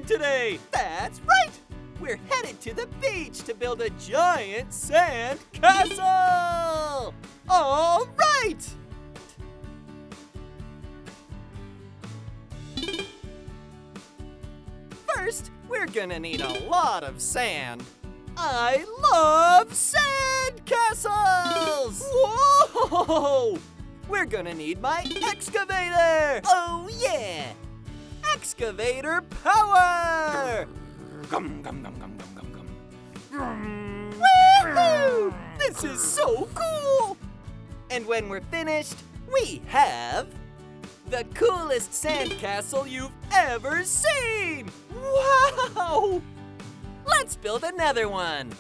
doing today? That's right! We're headed to the beach to build a giant sand castle! All right! First, we're gonna need a lot of sand. I love sand castles! Whoa! We're gonna need my excavator! Oh yeah! Excavator power! Gum, gum, gum, gum, gum, gum, gum. Woohoo! This is so cool! And when we're finished, we have the coolest sandcastle you've ever seen! Wow! Let's build another one!